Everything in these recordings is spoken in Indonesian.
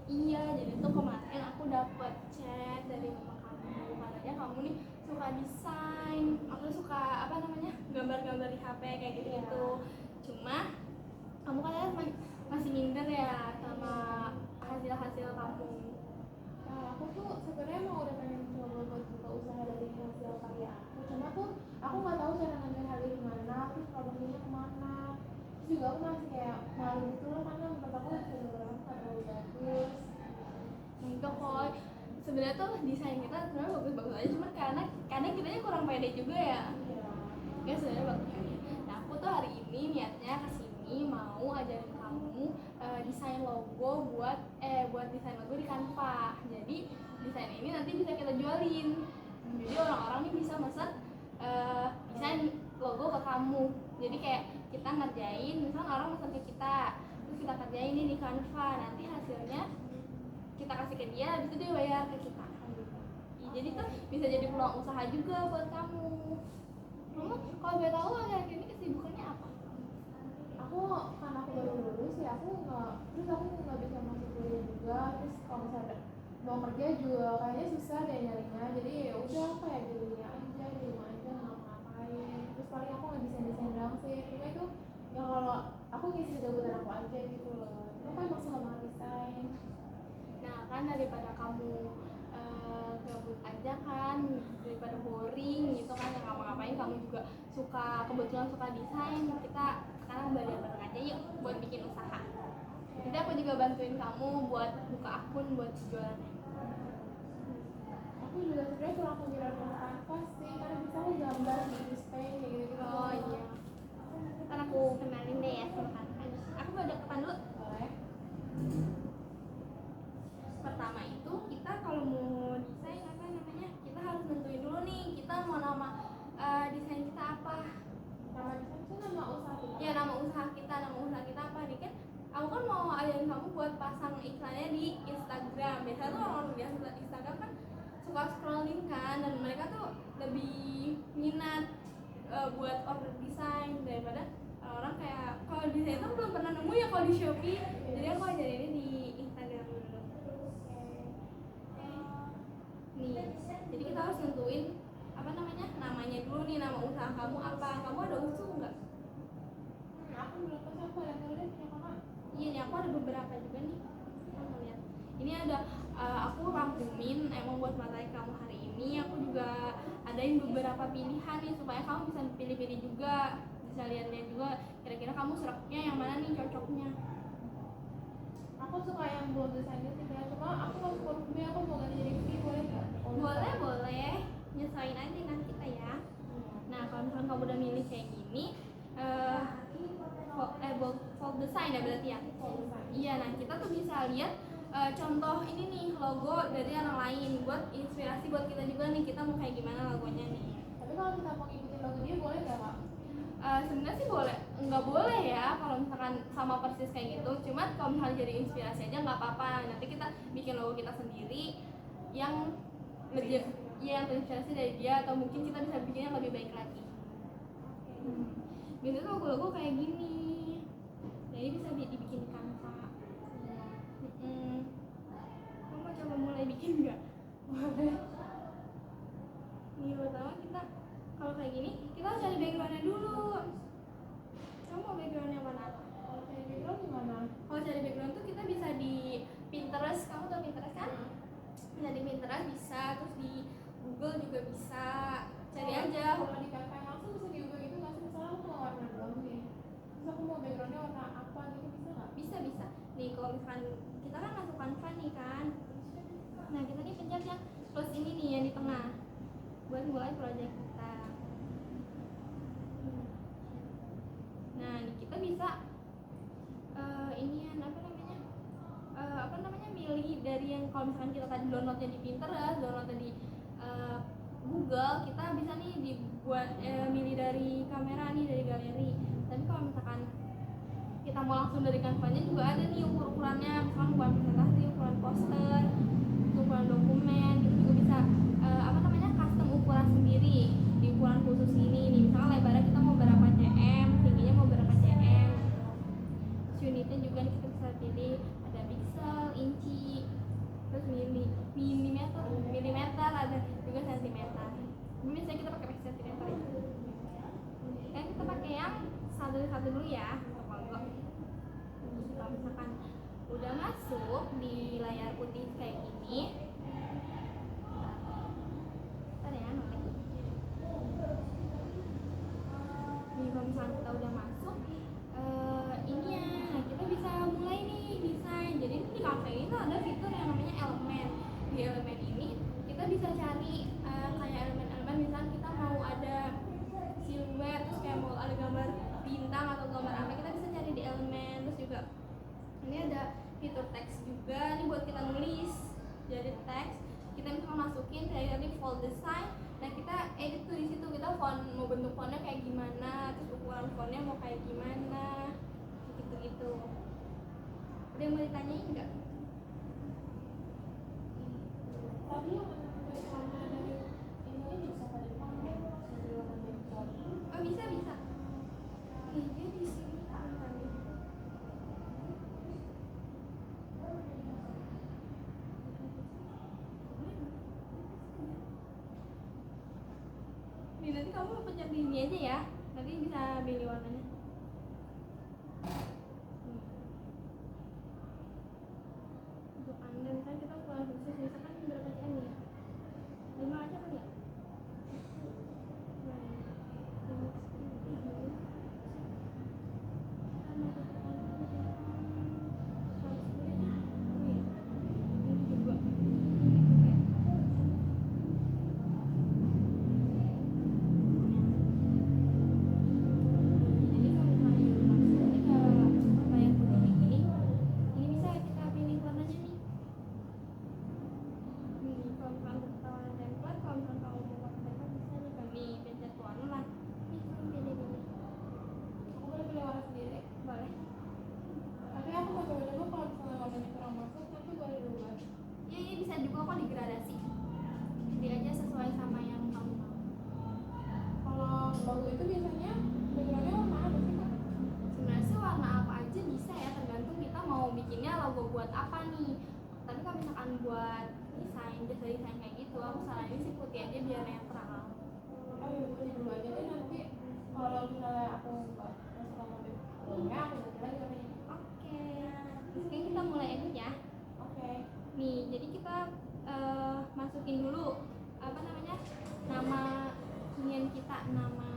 Iya, jadi tuh kemarin aku dapet chat dari mama kamu, katanya kamu nih suka desain, aku suka apa namanya gambar-gambar di HP kayak gitu-gitu. Cuma kamu katanya masih minder ya sama hasil-hasil kamu. Nah, aku tuh sebenarnya mau udah pengen coba buat buka usaha dari hasil karya aku, cuma tuh aku nggak tahu cara ngambil harga gimana, terus promosinya kemana. Terus juga aku masih kayak malu gitu loh, karena menurut aku hasil orang nggak terlalu bagus. Enggak kok, sebenarnya tuh desain kita sebenarnya bagus-bagus aja, cuma karena kitanya kurang pede juga ya. Iya. Ya sebenarnya bagus aja. Nah aku tuh hari ini niatnya kesini mau ajarin kamu desain logo buat desain logo di Canva. Jadi desain ini nanti bisa kita jualin. Jadi orang-orang nih bisa mesen desain logo ke kamu. Jadi kayak kita ngerjain, misalnya orang mesen ke kita, terus kita kerjain ini di Canva. Nanti hasilnya kita kasih ke dia, habis itu dia bayar ke kita. Jadi tuh bisa jadi peluang usaha juga buat kamu. Kamu kalau boleh tahu akhir-akhir ini kesibukannya apa? Aku karena aku baru lulus ya, aku nggak bisa masuk kuliah juga. Terus kalau misalnya mau kerja juga kayaknya susah deh nyarinya. Jadi ya udah kayak di rumah aja, nggak ngapain. Terus paling aku nggak bisa desain doang sih. Cuma itu ya kalau aku ngisi kegabutan aku aja gitu loh. Aku kan masih nggak mau desain. Nah kan daripada kamu gabut aja kan, daripada boring gitu kan, yang ngapa-ngapain, kamu juga kebetulan suka desain, kita sekarang belajar bareng aja yuk buat bikin usaha. Nanti aku juga bantuin kamu buat buka akun buat jualan. Aku juga sebenarnya kurang pengiraan kanvas sih, karena bisa aku gambar di display kayak gitu. Oh iya, kan aku kenalin deh ya sama kalian. Aku mau deketan dulu. Boleh. Pertama itu kita kalau mau desain apa namanya, kita harus nentuin dulu nih kita mau nama desain kita apa. Nama desain itu nama usaha kita. Ya nama usaha kita apa nih kan? Aku kan mau ajarin kamu buat pasang iklannya di Instagram. Biasanya tuh orang biasa di Instagram kan suka scrolling kan, dan mereka tuh lebih minat buat order desain daripada orang kayak kalau desain itu belum pernah nemu ya kalau di Shopee. Jadi aku ajarin ini di Instagram dulu. Nih, jadi kita harus nentuin apa namanya dulu nih, nama usaha kamu apa. Kamu ada usul nggak? Aku belum tahu, aku lihat dulu deh punya kakak. Iya nih, aku ada beberapa juga nih. Kamu lihat. Ini ada aku rangkumin emang buat materi kamu hari ini. Aku juga adain beberapa pilihan nih supaya kamu bisa pilih-pilih juga, bisa lihat-lihat juga kira-kira kamu seraknya yang mana nih cocoknya. Aku suka yang buat desain itu ya, cuma aku masuk huruf B, aku mau ganti jadi V, boleh nggak? Boleh, nyesuaiin aja dengan kita ya. Nah kalau misalkan kamu udah milih kayak gini, fold design ya berarti ya. Iya, nah kita tuh bisa lihat contoh ini nih logo dari orang lain buat inspirasi buat kita juga nih, kita mau kayak gimana logonya nih. Tapi kalau kita mau ngikutin logo dia boleh nggak kak? Sebenarnya sih boleh, nggak boleh ya kalau misalkan sama persis kayak gitu. Cuma kalau misalnya jadi inspirasi aja nggak apa-apa. Nanti kita bikin logo kita sendiri yang lebih yang terinspirasi dari dia, atau mungkin kita bisa bikin yang lebih baik lagi. Biasanya tuh logo-logo kayak gini. Nah ini bisa dibikin di Canva. Kamu mau coba mulai bikin nggak? Boleh. Nih pertama kita kalau kayak gini kita harus cari backgroundnya dulu. Kamu mau background yang mana? Kalau cari background gimana? Kalau cari background tuh kita bisa di Pinterest. Kamu tau Pinterest kan? Bisa di Pinterest, bisa, terus di Google juga bisa. Cari aja. Kalau di Canva langsung bisa diubah gitu nggak sih? Misalnya aku mau warna doang nih, terus aku mau backgroundnya warna apa gitu, bisa nggak? Bisa. Nih kalau misalkan kita kan masuk Canva nih kan. Nah kita nih pencet yang plus ini nih yang di tengah buat mulai project kita. Nah nih kita bisa inian apa namanya milih dari yang kalau misalkan kita tadi downloadnya di Pinterest, downloadnya di Google, kita bisa nih dibuat milih dari kamera nih, dari galeri. Tapi kalau misalkan kita mau langsung dari Canva-nya juga ada nih ukurannya, misalkan ukuran presentasi, ukuran poster, ukuran dokumen, itu juga bisa custom ukuran sendiri di ukuran khusus ini nih. Misalkan lebarnya kita mau berapa cm, tingginya mau berapa cm, unitnya juga nih kita bisa pilih ada pixel, inci, masuk di layar putih kayak gini. Ntar ya, noleh. Nih kalau misalnya kita udah masuk, ini ya, nah kita bisa mulai nih desain. Jadi di Canva ini tuh ada fitur yang namanya elemen. Di elemen ini kita bisa cari kayak elemen-elemen, misalnya kita mau ada siluet, terus kayak mau ada gambar bintang atau gambar apa, kita bisa cari di elemen. Terus juga ini ada fitur teks juga, ini buat kita nulis. Jadi teks kita bisa masukin kayak tadi font design. Nah kita edit tuh di situ, kita font mau bentuk fontnya kayak gimana, terus ukuran fontnya mau kayak gimana, gitu-gitu. Udah mau ditanyain nggak? Tapi yang sama dari ini bisa pada pakai sebelum nanti. Oh bisa. Nih dia di sini kan. Nih nanti kamu pencet di sini aja ya, nanti bisa pilih warnanya. Untuk anda misalnya kita ukuran khusus, misalkan berapa cm ya? 5 aja kan ya? Juga kok digradasi, jadi aja sesuai sama yang kamu mau. Kalau logo itu biasanya backgroundnya warna apa sih Kak? Sebenarnya sih warna apa aja bisa ya, tergantung kita mau bikinnya logo buat apa nih. Tapi kalau misalkan buat desain, jasa desain kayak gitu, aku saranin sih putih aja biar netral. Oh iya, putih dulu aja deh, nanti kalau misalnya aku nggak masuk sama backgroundnya aku ganti lagi warnanya. Oke, sekarang kita mulai edit ya. Oke. Nih, jadi kita masukin dulu apa namanya, nama inian kita, nama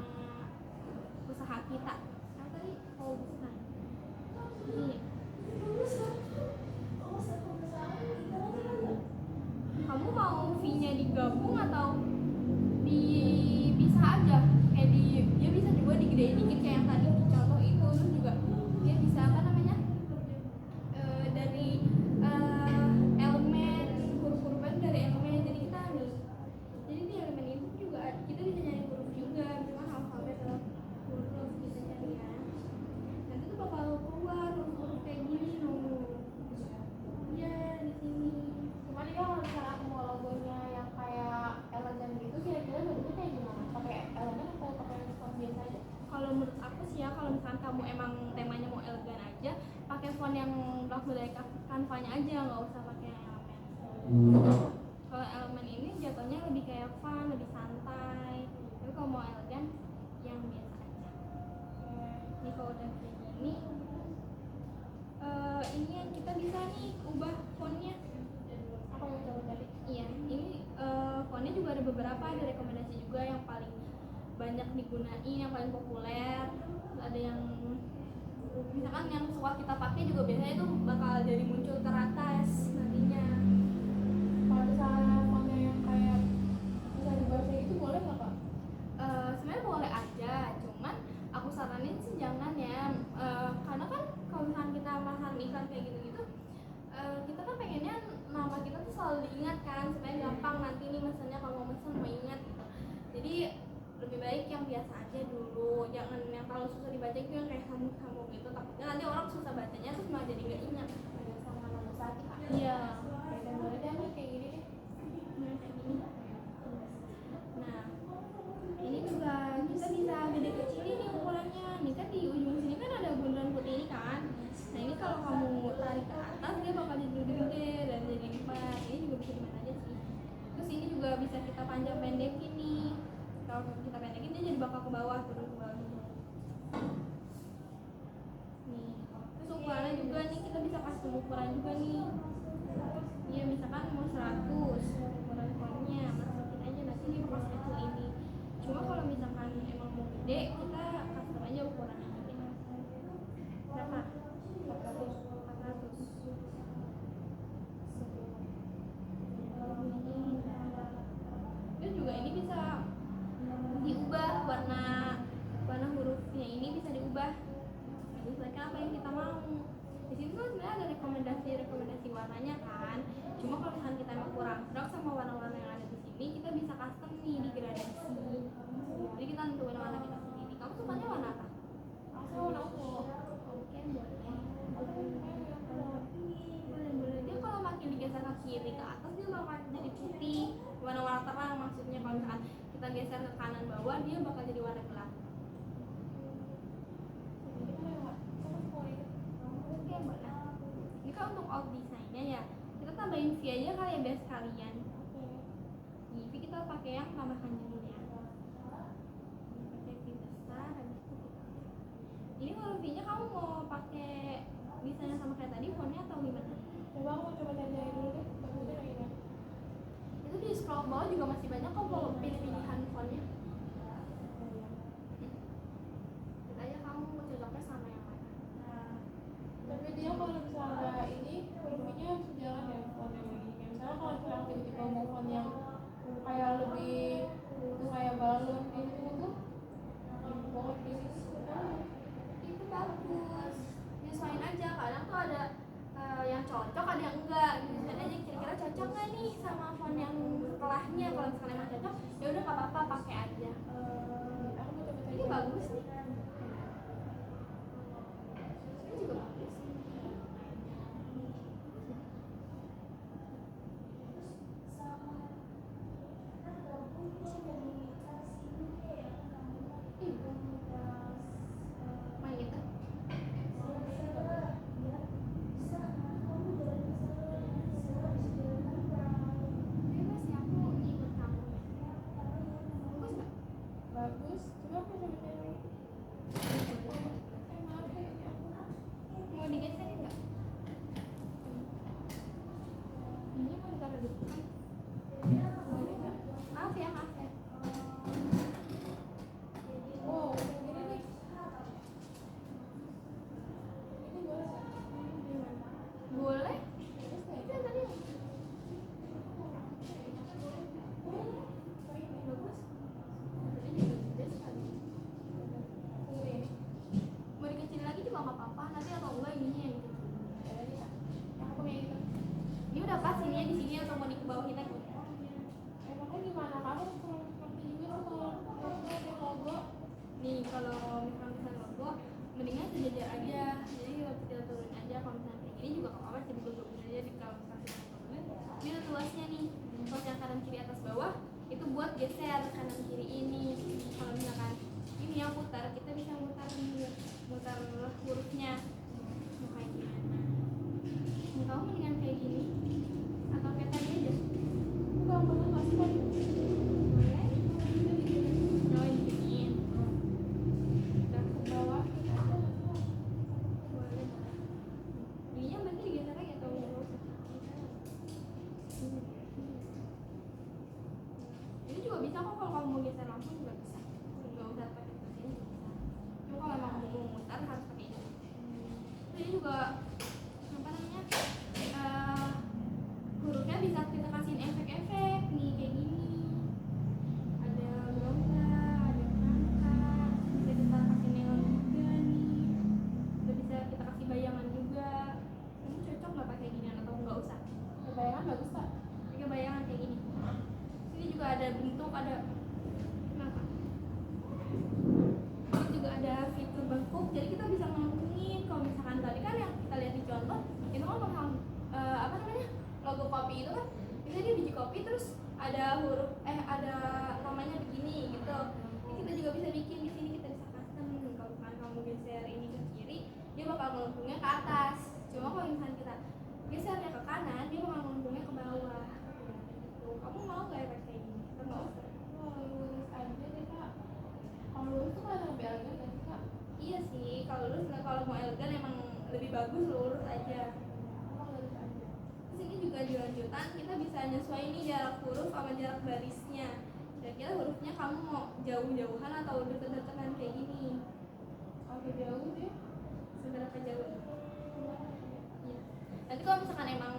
usaha kita. Apa tadi? Oh, bukan. Nih. Kamu mau V-nya digabung atau dipisah aja? Kayak dia bisa juga digedein dikit kayak yang tadi contoh itu, terus juga dia bisa apa namanya? Dari elemen huruf-hurufan dari elemen, jadi kita nih, jadi di elemen itu juga kita bisa nyari huruf juga, misalkan alfabet atau huruf kita cari ya, nanti tuh bakal keluar huruf-huruf kayak gini loh ya di sini. Cuman ya kalau misalnya aku mau logonya yang kayak elegan gitu, kira-kira bentuknya kayak gimana? Pakai elegan atau pakai font biasa aja? Kalau menurut aku sih ya, kalau misalkan kamu emang temanya mau elegan aja, pakai font yang langsung dari Canva-nya aja, nggak usah pakai yang elemen. Kalau elemen ini jatuhnya lebih kayak fun, lebih santai. Tapi kalau mau elegan, yang biasa aja. Ini kalau udah kayak gini, ini yang kita bisa nih ubah fontnya. Apa yang coba tadi? Iya, ini fontnya juga ada beberapa, ada rekomendasi juga yang paling banyak digunain, yang paling populer. Ada yang misalkan yang suka kita pakai juga biasanya itu bakal jadi muncul teratas nantinya. Kalau misalnya fontnya yang kayak bisa dibaca itu boleh nggak Kak? Sebenarnya boleh aja, cuman aku saranin sih jangan ya, karena kan kalau misalkan kita pasang iklan kayak gitu-gitu, kita kan pengennya nama kita tuh selalu diingat kan, supaya gampang nanti nih mesennya kalau mau mesen mau ingat gitu. Jadi lebih baik yang biasa aja dulu, jangan yang kalau susah dibaca itu yang kayak sambung-sambung gitu, takutnya nanti orang susah bacanya terus malah jadi nggak ingat. Ada sama nama usaha kita. Iya. Dan boleh deh aku kayak gini deh. Nah, kayak gini. Nah, ini juga kita bisa gede kecilin nih ukurannya. Nih kan di ujung sini kan ada bundaran putih ini kan. Nah ini kalau kamu tarik ke atas dia bakal jadi lebih gede dan jadi 4. Ini juga bisa dimana aja sih. Terus ini juga bisa kita panjang pendekin nih. Kalau kita pendekin dia jadi bakal ke bawah, turun ke bawah. Nih, terus ukurannya juga nih kita bisa kasih ukuran juga nih. Iya misalkan mau 100 ukuran fontnya masukin aja nanti di pas kecil ini. Cuma kalau misalkan emang mau gede kita custom aja ukurannya gede. Berapa? 400. Terus juga ini bisa diubah warna hurufnya ini bisa diubah. Misalkan apa yang kita mau. Di sini tuh sebenarnya ada rekomendasi warnanya kan. Cuma kalau misalkan kita emang kurang serap sama warna-warna yang ada di sini, kita bisa custom nih di gradasi. Jadi kita nentuin warna kita sendiri. Kamu sukanya warna apa? Aku warna ungu. Oke, boleh. Dia kalau makin digeser ke kiri ke atas dia bakal jadi putih. Warna-warna terang maksudnya. Kalau misalkan kita geser ke kanan bawah dia bakal jadi warna gelap. Oke, boleh. Ini kan untuk out design-nya ya. Kita tambahin V aja kali ya biar sekalian. Nih, V kita pakai yang tambahkan dulu ya. Pakai V besar habis itu kita. Ini kalau V-nya kamu mau pakai desainnya sama kayak tadi fontnya atau gimana? Coba aku coba tanya dulu deh, bagusnya kayak gini. Itu di scroll bawah juga masih banyak kok kalau pilih-pilihan fontnya. Kita aja kamu cocoknya sama yang mana. Tapi dia kalau misalnya ini hurufnya sejalan ya font yang ini. Misalnya kalau misalnya tiba-tiba mau font yang kayak lebih kayak balon gitu tuh, banget gitu. Itu bagus. Nyesuaiin aja. Kadang tuh ada yang cocok, ada yang enggak. Misalnya aja kira-kira cocok nggak nih sama font yang setelahnya. Kalau misalnya emang cocok, ya udah nggak apa-apa pakai aja. Aku mau coba Ini tanya. bagus nih. Ini juga bagus. Main gitu. Bebas ya, aku ikut kamu. Bagus nggak? Bagus. Coba aku coba tanya. Maaf ya, ini aku Mau digeserin nggak? Ini mau ditaruh di depan. boleh nggak? Maaf ya. Wow, ini nih. Ini boleh nggak? Boleh. Terus Itu kayak yang tadi. bagus. Ini juga gede sekali. Ini. Mau dikecilin lagi juga nggak apa-apa. Nanti atau enggak ininya yang gitu. Ya, ini ya. Aku punya itu. Ini udah pas ininya di sini atau mau di kebawahin lagi? Emangnya gimana? Kamu kurang ngerti juga tuh kalau ada logo. Nih kalau misalnya logo, mendingan sejajar aja. Jadi kita turunin aja. Kalau misalnya kayak gini juga nggak apa-apa. Jadi gue aja di kalau misalnya kita turunin. Ini udah luasnya nih. Luas yang kanan kiri atas bawah itu buat geser kanan kiri ini. Kalau misalkan ini yang putar, kita bisa mutar hurufnya. Mau kayak gimana? Mau kamu mendingan kayak gini atau kayak tadi aja? Enggak, boleh nggak sih? Boleh? Oh, diginiin. Udah Ke bawah. boleh. Ininya berarti digeser lagi atau nggak usah? Ini juga bisa kok kalau kamu mau geser langsung juga bisa. Nggak usah pakai mesin juga bisa. Cuma kalau emang mau mutar harus pakai ini. Ini juga apa namanya? Hurufnya bisa kita kasihin efek-efek nih kayak gini. Ada lomba, ada perangkat, bisa kita kasih neon juga nih. Udah bisa kita kasih bayangan juga. Kamu cocok nggak pakai ginian atau nggak usah? Bayangan bagus tak? Pakai bayangan kayak gini. Sini juga ada bentuk, ada kenapa? Ini juga ada fitur bengkok, jadi kita bisa ngelakuin. Kalau misalkan tadi kan yang kita lihat di contoh, itu kan bakal apa namanya logo kopi itu kan, bisa dia biji kopi terus ada huruf ada namanya begini gitu. Ini kita juga bisa bikin di sini, kita bisa custom. Kalau misalkan kamu geser ini ke kiri, dia bakal melengkungnya ke atas. Cuma kalau misalkan kita gesernya ke kanan, dia bakal melengkungnya ke bawah. Gitu. Kamu mau nggak efek kayak gini? Atau nggak usah? Lurus aja deh kak. Kalau lurus tuh kan lebih elegan kan kak? Iya sih, kalau lurus kalau mau elegan emang lebih bagus lurus aja. Emang lanjutan kita bisa nyesuaiin nih jarak huruf sama jarak barisnya. Kira-kira hurufnya kamu mau jauh-jauhan atau deket-deketan kayak gini? Agak jauh deh. Seberapa jauh? Iya. Nanti kalau misalkan emang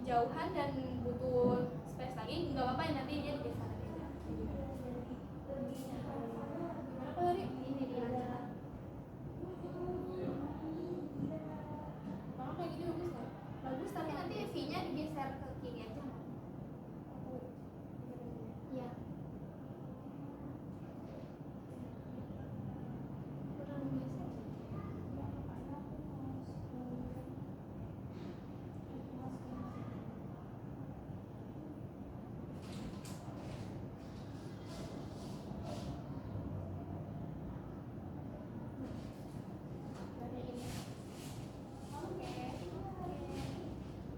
jauhan dan butuh space lagi nggak apa-apa ya, nanti dia digeser aja. Gimana Kak Lari? Ini di lanjutan. Mama kayak gini bagus nggak? Bagus, tapi nanti V-nya digeser ke kiri aja. Iya. Kurang geser.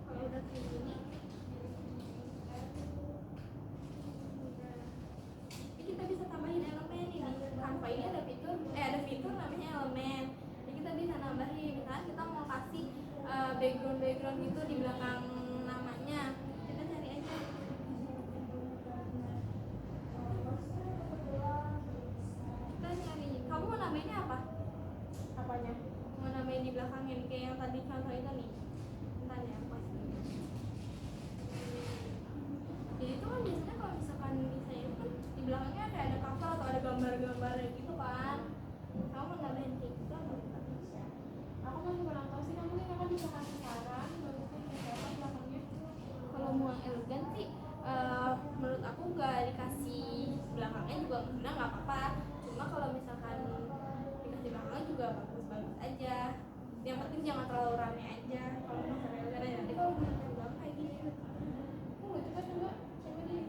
Kalau udah kayak gini, ini kita bisa tambahin elemen ini. Canva ini ada fitur namanya elemen. Jadi kita bisa nambahin, misalnya kita mau kasih background gitu di belakang namanya. Kita cari aja. Kita cari. Kamu mau namainnya apa? Apanya? Mau namain di belakangnya nih, kayak yang tadi contoh itu nih. Bentar ya, pasti. Jadi itu kan biasanya kalau misalkan desain itu kan di belakangnya kayak ada cover atau ada gambar-gambar gitu kan. Kamu mau nambahin kayak gitu atau enggak? Aku masih kurang tahu sih, mungkin Kakak bisa kasih saran bagusnya kayak apa belakangnya. Kalau mau yang elegan sih menurut aku nggak dikasih belakangnya juga sebenarnya nggak apa-apa, cuma kalau misalkan dikasih belakangnya juga bagus-bagus aja, yang penting jangan terlalu rame aja kalau misalnya elegan aja. Nanti kalau misalnya belakang kayak gini Aku nggak coba coba deh.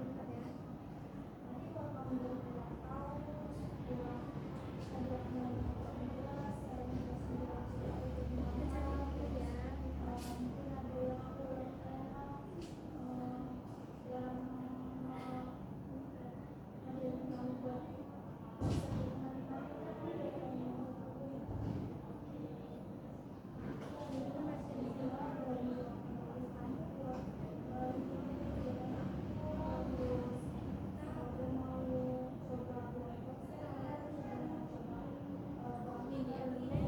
bentar ya. Ini di elemen.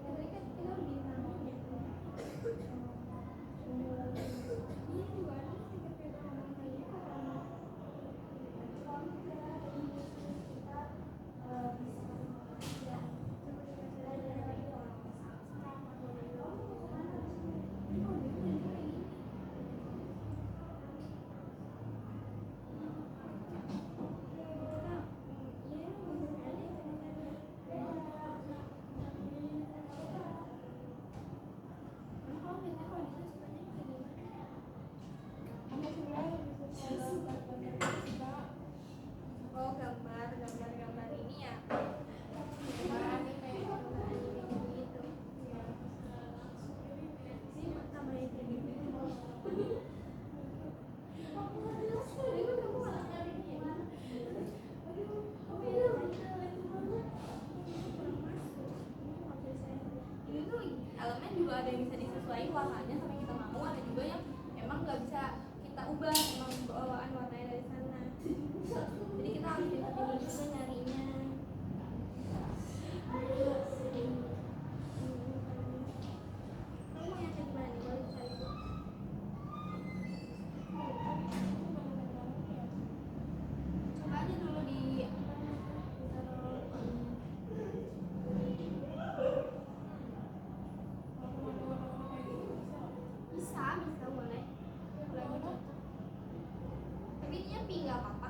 Tadi kan kita udah di namanya. Ini juga ada sih terkait ngomong kayak gitu. Aku sebenarnya bisa coba Oh, gambar ini ya. gambar anime. Gambar anime gitu. Ini tambahin kayak gitu. Ini kan kamu malah nyari ini ya. Ini tuh elemen juga ada yang bisa disesuaikan warnanya sama yang kita mau, ada juga yang emang nggak bisa kita ubah, emang bawaan warnanya dari sana. Jadi kita harus pintar-pintar juga nyarinya. Kamu yang kayak gimana nih? Boleh cari tuh. Coba aja dulu di bisa boleh. Lagi tuh. Tapi ini pink nggak apa-apa.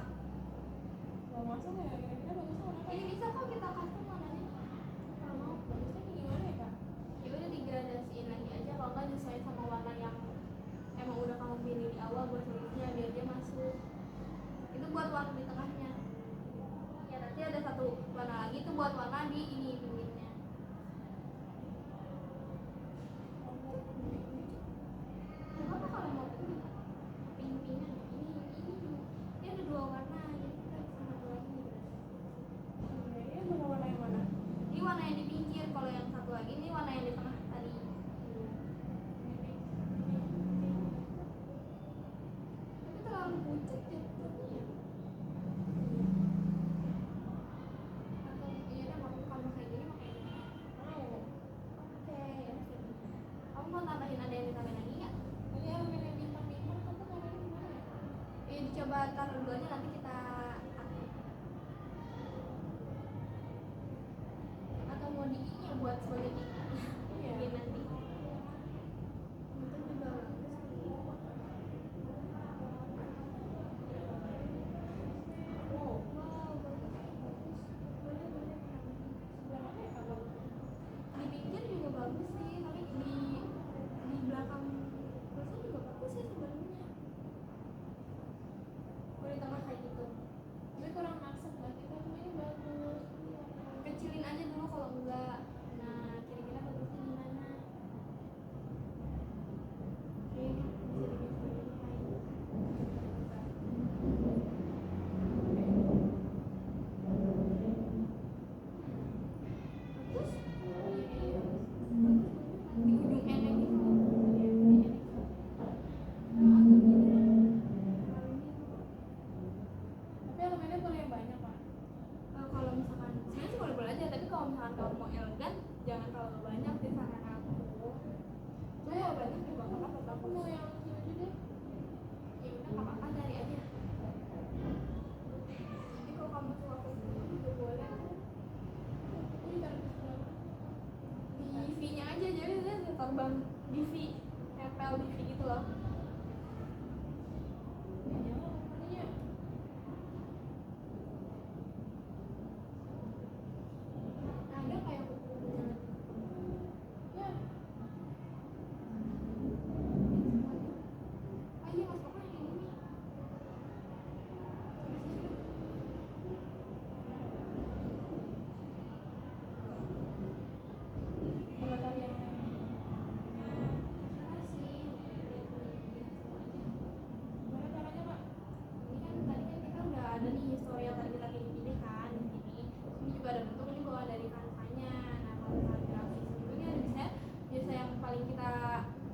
Mau masuk ya kira-kira mau tambahin, ada yang ditambahin lagi nggak? Tadi elemen yang bintang-bintang kamu taruh di mana ya? Dicoba taruh dulu aja, nanti kita atur. Atau mau di ini ya buat sebagai Iya. ini nanti. Itu juga bagus sih. Wow. Wow, bagus. Boleh, boleh. Sebelah mana ya Kak bagusnya? Di pinggir juga bagus sih, tapi di belakang kursi juga bagus sih sebenarnya. Boleh tambah kayak gitu. Tapi kurang maksud lah, kita ini bagus. Kecilin aja dulu kalau enggak. Nah, kira-kira bagusnya gimana? Oke, bisa digeser bagus. Di ujung endek itu. Tapi elemennya boleh yang banyak Kak. Kalau misalkan sebenarnya sih boleh-boleh aja, tapi kalau misalkan kamu mau elegan jangan terlalu banyak sih saran aku. Cuma kalau banyak juga nggak apa-apa, Aku mau yang ini aja deh. ya udah nggak apa-apa, dari aja. Jadi kalau kamu suka kuning juga boleh. Ini taruh di sebelah mana? Di V-nya aja, jadi dia terbang di V, nempel di V gitu loh. Ya nyala makanya. Ada kayak kuku jalan. Ya. Ah iya, mas papa yang ini. Kalau taruh yang lain. Terserah sih, lihat Gimana caranya Kak? ini kan tadi kan kita udah ada nih histori yang tadi kita pilih-pilih kan di sini. Ini juga ada bentuk, ini bawa dari Canva-nya. Nah, kalau misalnya grafis itu ini ada biasa yang paling kita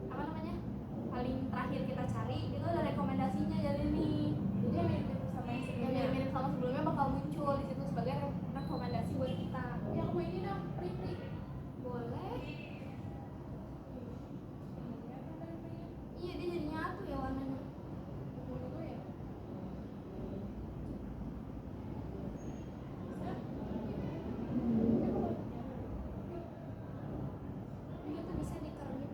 apa namanya? Paling terakhir kita cari itu ada rekomendasinya, jadi nih. Jadi yang mirip sama yang Yang sebelumnya. mirip-mirip sama sebelumnya bakal muncul di situ sebagai rekomendasi buat kita. Ya aku mau ini dong, print. Boleh? Kelihatan dari printnya. Iya, dia jadi nyatu ya warnanya. Dulu ya. Bisa? Ini tuh bisa dikeringin.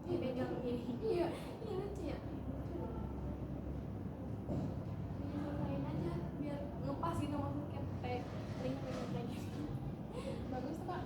Dipegang gini. Iya. Ini lucu ya. Diselesain aja biar ngepas gitu, maksudnya kayak link kayak gini. Bagus tuh Kak.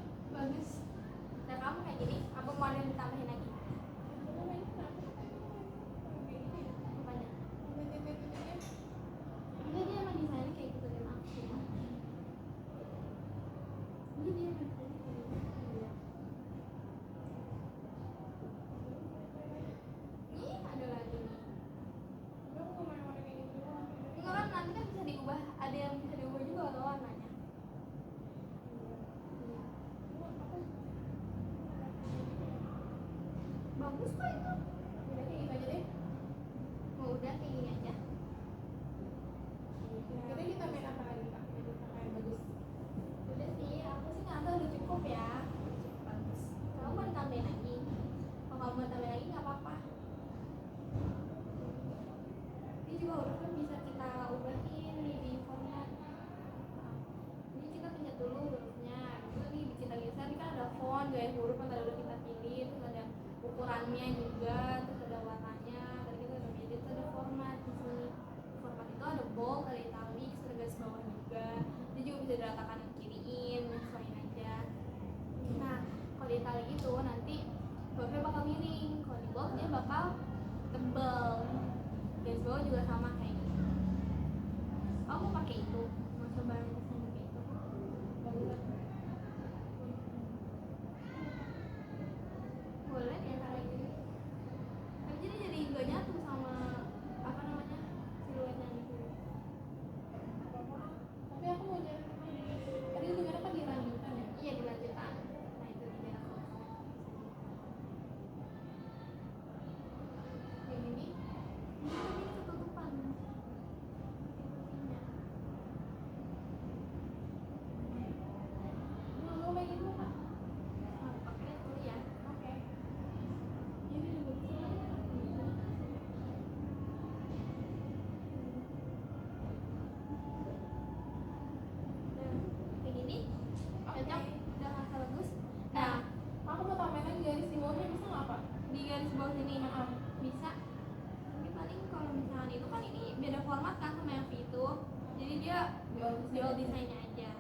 dia jual desainnya aja.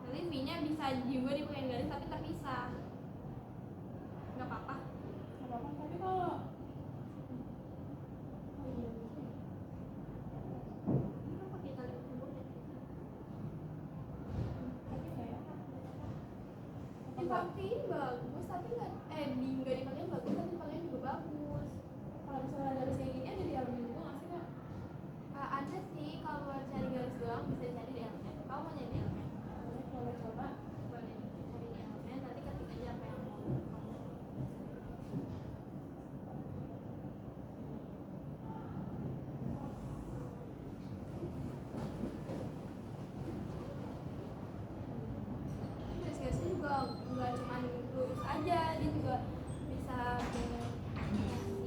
Nanti fee-nya bisa juga dipakai garis tapi terpisah. Nggak apa-apa. Nggak apa-apa, tapi kalau Kenapa kita lihat dulu ya? tapi nggak ya? Dipakein bagus tapi nggak dipakein bagus tapi dipakein juga bagus. Kalau misalnya garis kayak gini ada di elemen juga nggak sih kak? Ada sih kalau buat cari garis doang bisa cari di elemen. Kamu mau nyari di elemen? Boleh coba. Boleh cari di elemen. Nanti ketik aja apa yang mau kamu. Garis-garisnya juga nggak cuma lurus aja, dia juga bisa bervariasi.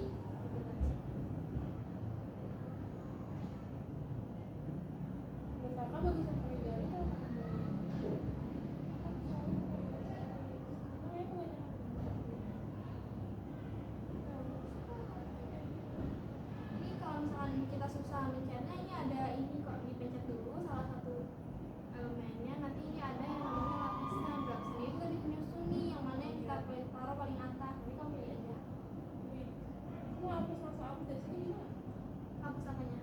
Menurut kakak bagusan pakai garis atau Ini kalau misalkan kita susah mencetnya, ini ada ini kok, dipencet dulu salah satu elemennya. Nanti ini ada yang namanya lapisan. Lapisan itu kan menyusun nih yang mana yang kita taruh paling atas. Ini kamu pilih aja. mau hapus masa aku dari sini gimana? Hapus apanya?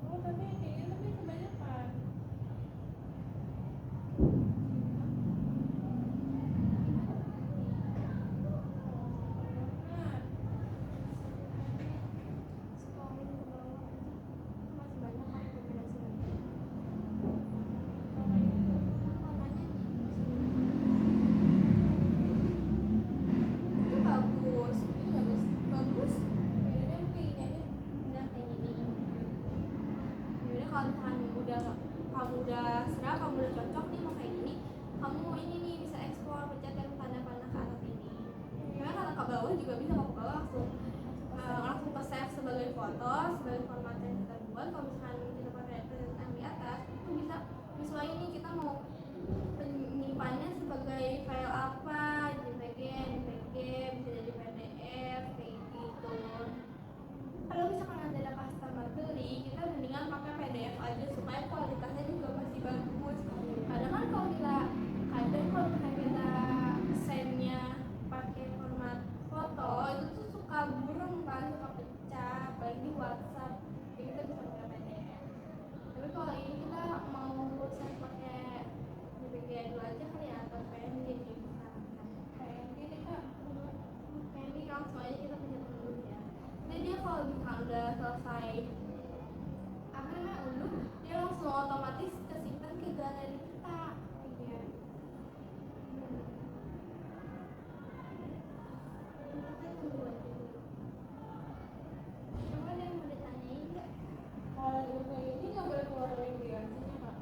Oh tapi yang kayak gini tapi kebanyakan. Nah, Scrolling ke bawah aja. Masih banyak kan kombinasi. kalau ini Warnanya itu bagus. itu bagus. Bagus. Bedanya kayak gini aja. Udah kayak gini. Yaudah kalau misalkan kamu udah serah, kamu udah cocok nih mau kayak gini, kamu ini nih bisa ekspor, pencet yang tanda panah ke atas ini. Karena kalau ke bawah juga bisa, kalau ke bawah langsung ke save sebagai foto, sebagai format yang kita buat. Kalau misalkan kita pakai yang di atas, itu bisa misalnya ini kita mau penyimpannya sebagai file apa, JPG, bisa jadi PDF kayak gitu. Kalau misalkan nanti ada customer beli, kita mendingan pakai PDF aja supaya kualitasnya juga masih bagus. Kadang kan kalau misalnya kita sendnya pakai format foto itu tuh suka burem kan, suka pecah, apalagi di WhatsApp. Jadi kita bisa pakai PDF. Tapi kalau ini kita mau send pakai JPG dulu aja kali ya, atau PNG nih misalkan. Kayak gini kak. Kayak ini langsung aja kita pencet dulu ya. Jadi dia kalau misalkan udah selesai apa namanya unduh, dia langsung otomatis kesimpan ke galeri kita. Iya. Kita tunggu aja dulu. Coba ada yang mau ditanyain nggak? Kalau udah kayak gini nggak boleh keluar dari garisnya kak.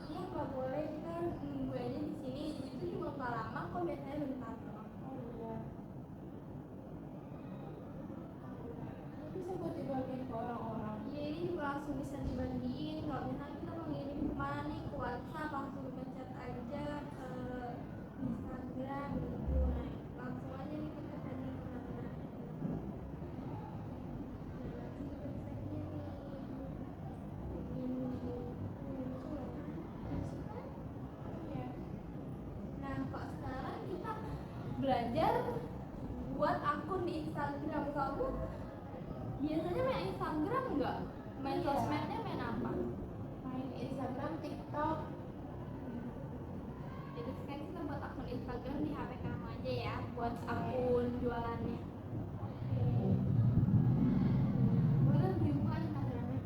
Iya nggak boleh, kita nunggu aja di sini. Itu juga nggak lama kok, biasanya bentar doang. Oh iya. Ini bisa buat dibagiin ke orang-orang. Iya, ini juga langsung bisa dibagiin. Kalau misalnya kita mau ngirim kemana nih, ke WhatsApp langsung pencet aja, ke Instagram gitu. Nah, langsung aja nih kita tadi kemana. Iya. Nah, kok sekarang kita belajar buat akun di Instagram kamu. Biasanya main Instagram nggak? Main Iya. sosmednya main apa? Main Instagram, TikTok. Jadi sekarang kita buat akun Instagram di HP kamu aja ya, buat akun jualannya. Boleh dibuka Instagramnya.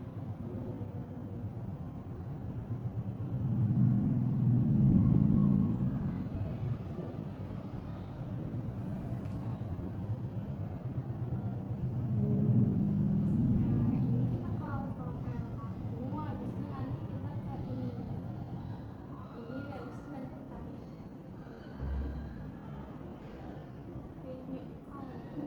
Kita kalau profil kamu, habis itu nanti kita ke ini. Ini habis itu nanti kita create new account.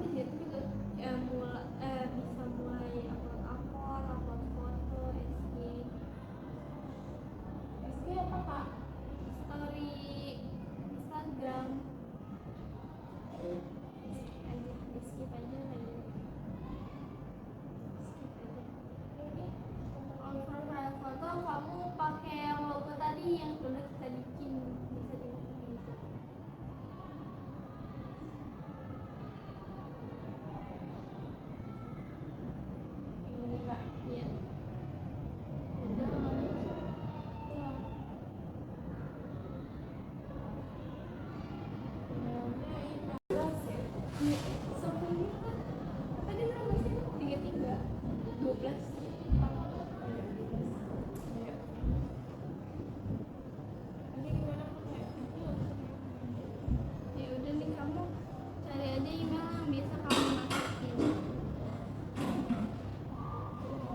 di situ juga bisa mulai upload foto, SG apa kak? story Instagram. Skip aja lagi. Kalau profile foto kamu pakai yang logo tadi yang udah kita bikin, bisa dimasukin itu. Ini kak. Iya. Udah. Sebelumnya kan tadi berapa sih? 33, 12. Ya udah nih, kamu cari aja email yang bisa kamu masukin.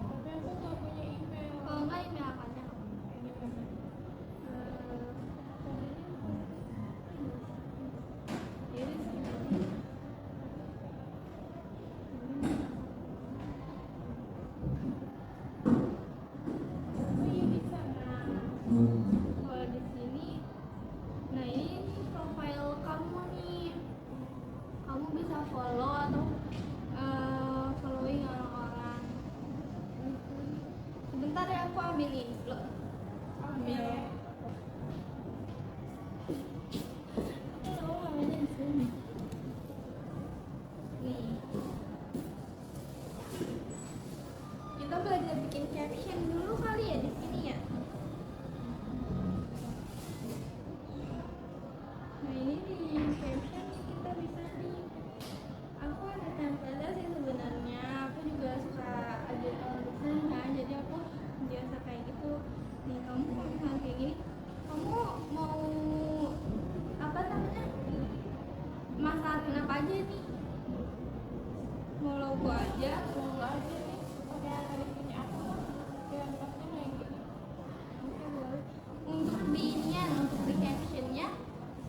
Tapi aku nggak punya email. Kalau enggak email apa aja. Ya udah sih. Oh iya bisa. Kalau di sini, nah ini profile kamu nih. Kamu bisa follow atau following orang-orang. Sebentar ya, aku ambil ini dulu. Ambil. Halo, ambilnya di sini. Nih. Kita belajar bikin caption dulu kali ya di sini ya. Nah ini di caption kita bisa nih. Aku ada template sih sebenarnya. Aku juga suka aja desain kan, jadi aku biasa kayak gitu. Nih kamu kalau misalnya kayak gini, kamu mau apa namanya? Masakin apa aja nih? Mau logo aja? Semoga aja nih. Pakai yang tadi punya aku. Yang pasnya kayak gini. Oke, boleh. Untuk di inian, untuk di captionnya,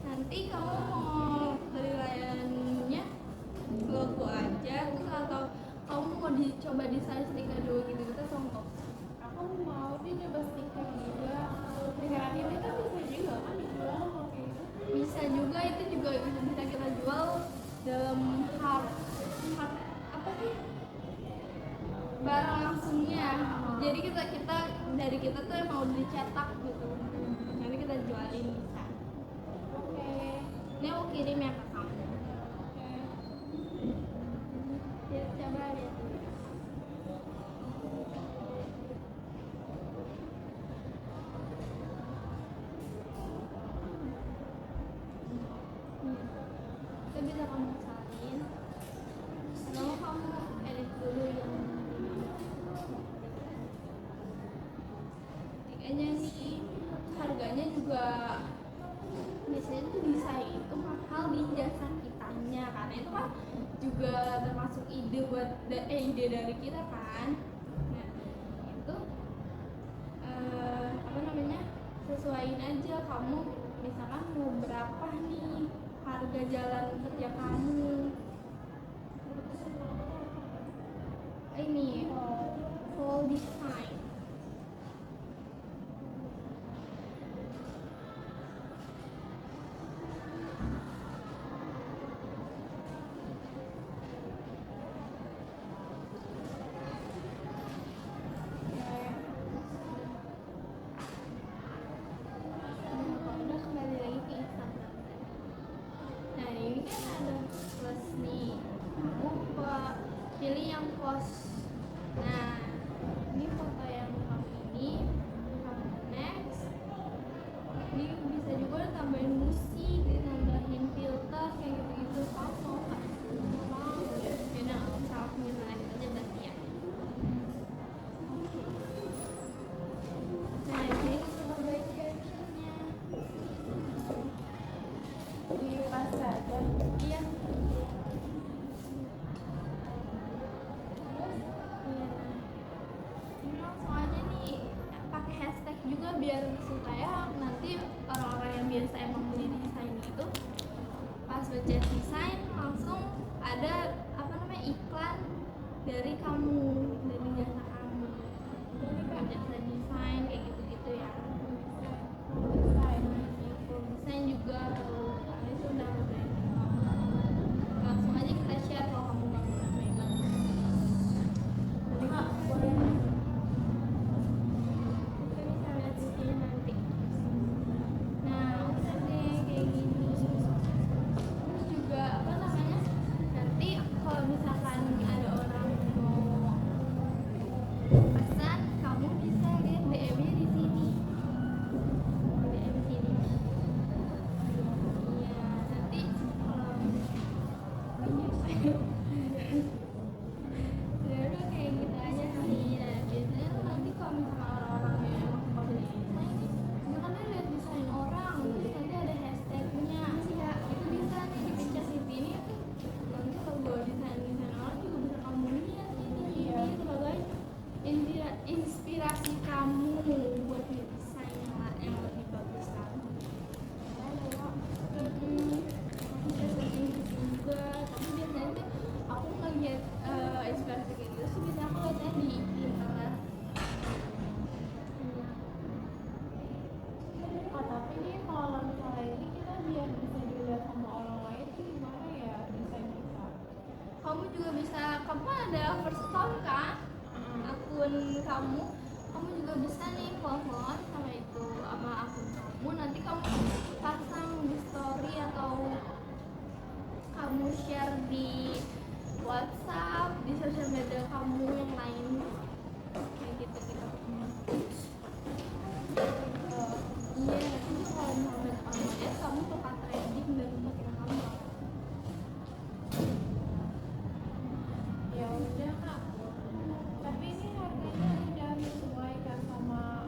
nanti kamu mau penilaiannya logo aja, terus atau kamu mau dicoba desain stiker dulu gitu atau enggak? Aku mau dia coba stiker juga. Stiker ini kan bisa juga kan dijual kalau kayak gitu. Bisa juga, itu juga bisa kita jual dalam hard apa sih, barang langsungnya. Jadi kita dari kita tuh yang mau dicetak gitu, nanti kita jualin bisa. Oke. Ini aku kirim ya ke kamu. Oke. Ya, coba lihat dulu. Itu bisa kamu salin. Lalu kamu edit dulu yang kayaknya nih harganya juga biasanya tuh desain itu mahal di jasa kitanya, karena itu kan juga termasuk ide buat ide dari kita kan. Nah itu apa namanya, sesuaiin aja kamu misalkan mau berapa nih harga jalan kerja kamu. Ini full design. Udah kembali lagi ke Instagram. Nah ini kan ada plus nih, kamu pilih yang pose. Nah ini foto yang kamu ini, kamu next. Ini bisa juga tambahin musik, tambahin filter kayak gitu-gitu. Kamu mau nggak? Mau ya? Yaudah, nggak usah, aku misalnya aja berarti ya. Nah ini kita baik captionnya. Ini pas aja. Iya. Iya. Ini langsung aja nih dari kamu, dari jasa kamu, jasa desain kayak gitu-gitu ya. Ya, kalau desain juga karena itu udah langsung aja kita share kalau kamu nggak mau megang. Kak, boleh Kita bisa lihat di sini nanti. Nah, udah deh kayak gini. Terus juga apa namanya? Nanti kalau misalkan ada orang mau pesan, kamu bisa lihat DM-nya di sini. DM sini. Iya, nanti ya udah kayak gitu aja sih. Nah, biasanya tuh nanti kalau misalkan orang-orang yang emang suka beli desain nih, misalkan dia lihat desain orang, terus nanti ada hashtagnya, ya itu bisa nih dipencet di sini. Nanti kalau bawa desain orang juga bisa kamu lihat ini sebagai inspirasi kamu buat desain yang lebih bagus lagi. Aku bisa searching juga, tapi biasanya tuh aku ngeliat inspirasi kayak gitu sih biasanya aku liatnya di internet. Kak, tapi nih kalau misalnya ini kita biar bisa dilihat sama orang lain tuh gimana ya desain kita? Kamu juga bisa, kamu ada first account kan? Akun kamu juga bisa nih follow sama itu sama akun kamu, nanti kamu pasang di story atau kamu share di WhatsApp, di sosial media kamu yang lain kayak gitu. Iya, nanti kalau misalnya kamu lihat kamu bakal trending dan makin kamu. Ya udah Kak, tapi ini harganya udah sesuai kan sama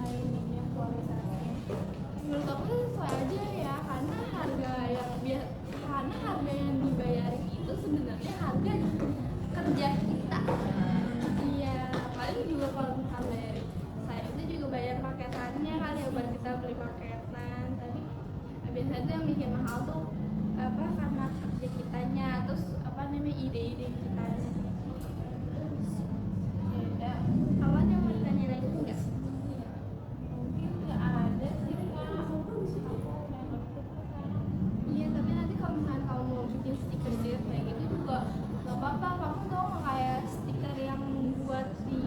ininya kualitasnya. Menurut aku sih sesuai aja ya, karena harga yang dibayarin itu sebenarnya harga kerja kita. Iya, paling juga kalau misalnya saya itu juga bayar paketannya kali ya, buat kita beli paketan tadi. Biasanya tuh yang bikin mahal tuh apa, karena kerja kitanya, terus apa namanya, ide-ide kita. Ya udah, Kawan yang mau ditanya lagi enggak? mungkin nggak ada sih Kak. Aku udah ngerti kok sekarang. Iya, tapi nanti kalau misalnya kamu mau bikin stiker kayak gitu juga gak apa-apa. Kamu tau gak kayak stiker yang buat di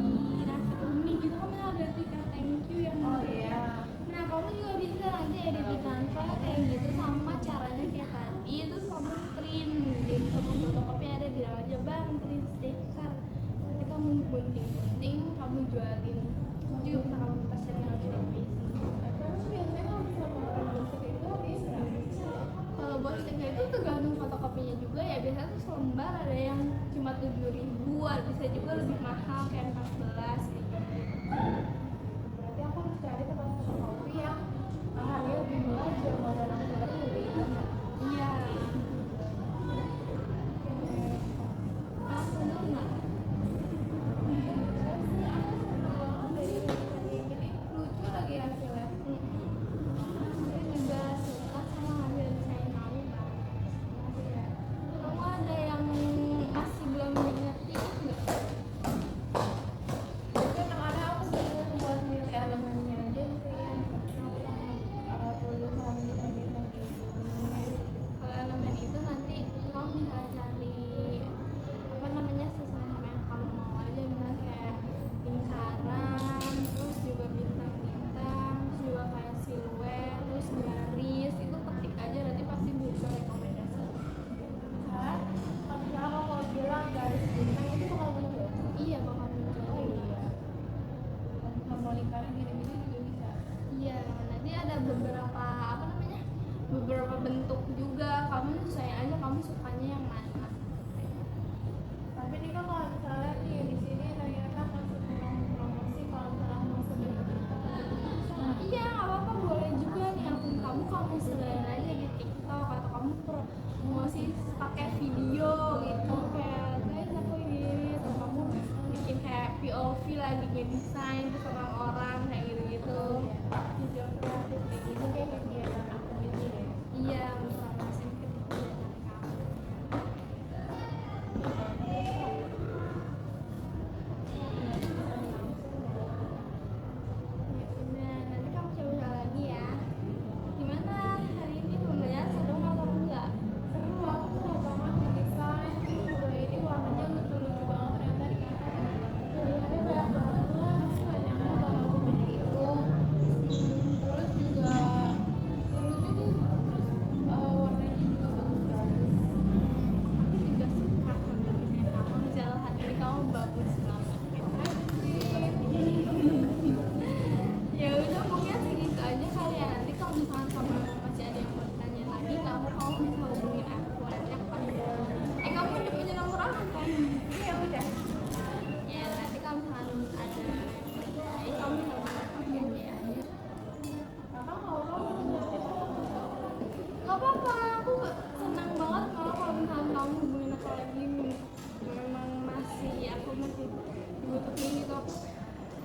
nasi kuning gitu, kamu ada stiker thank you yang Oh iya. nah kamu juga bisa nanti edit di Canva kayak gitu, sama caranya kayak tadi, terus kamu print jadi kamu fotokopi ada di dalam aja, bang print stiker, nanti kamu gunting kamu jualin juga, bisa kamu pasang lagi di Terus biasanya kalau misalnya orang bentuk itu harganya berapa? Kalau buat stiker itu tergantung fotokopinya juga ya, biasanya tuh selembar ada yang cuma 7.000-an, bisa juga lebih mahal kayak 14 gitu. Berarti aku harus cari tempat fotokopi yang harganya lebih murah aja dan aku dapat lebih banyak. Iya. Aku dulu nggak lucu lagi hasilnya. Saya juga suka sama hasil desain kamu kan. Kamu ada yang masih belum ngerti nggak? Kadang-kadang aku bingung buat milih elemennya aja sih. Tulisan desain gitu. Kalau elemen itu nanti kamu bisa cari apa namanya, sesuai sama yang kamu mau aja, misalnya kayak lingkaran, terus juga bintang-bintang, terus juga kayak siluet, terus garis, itu ketik aja nanti pasti buka rekomendasi. Misalnya, kalau misalnya kamu mau bilang garis bintang itu bakal muncul. Iya, bakal muncul. Oh iya. Kalau mau lingkaran gini-gini juga bisa. Iya, nanti ada beberapa apa namanya, beberapa bentuk juga, kamu sesuai aja kamu sukanya yang mana. Tapi nih kan kalau misalnya nih di sini ternyata masuk promosi kalau misalnya mau sebeli kita bisa nggak? Iya, nggak apa-apa, boleh juga nih akun kamu sedain aja di TikTok, atau kamu promosi pakai video gitu, kayak guys aku ini, atau kamu bikin kayak POV lagi ngedesain terus orang-orang kayak gitu-gitu, video kreatif kayak gitu. Itu kayak kegiatan aku gitu deh. Iya, promosi kegiatan kamu. Ya udah. Ya nanti kalau misalkan ada yang terjadi, kamu bisa banget ya. Kakak mau lo Gak apa-apa, aku senang banget malah kalau misalkan kamu hubungin aku lagi. Memang aku masih butuhin gitu. Aku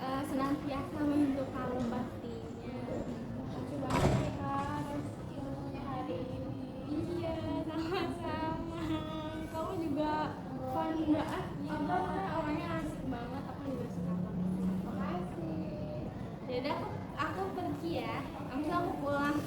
senantiasa membantu kamu pastinya. makasih banget ya kak atas ilmunya hari ini. Iya, sama-sama. Kamu juga fun banget. Apa orangnya asik banget. Aku juga suka banget. Makasih. Yaudah aku pergi ya. Aku pulang.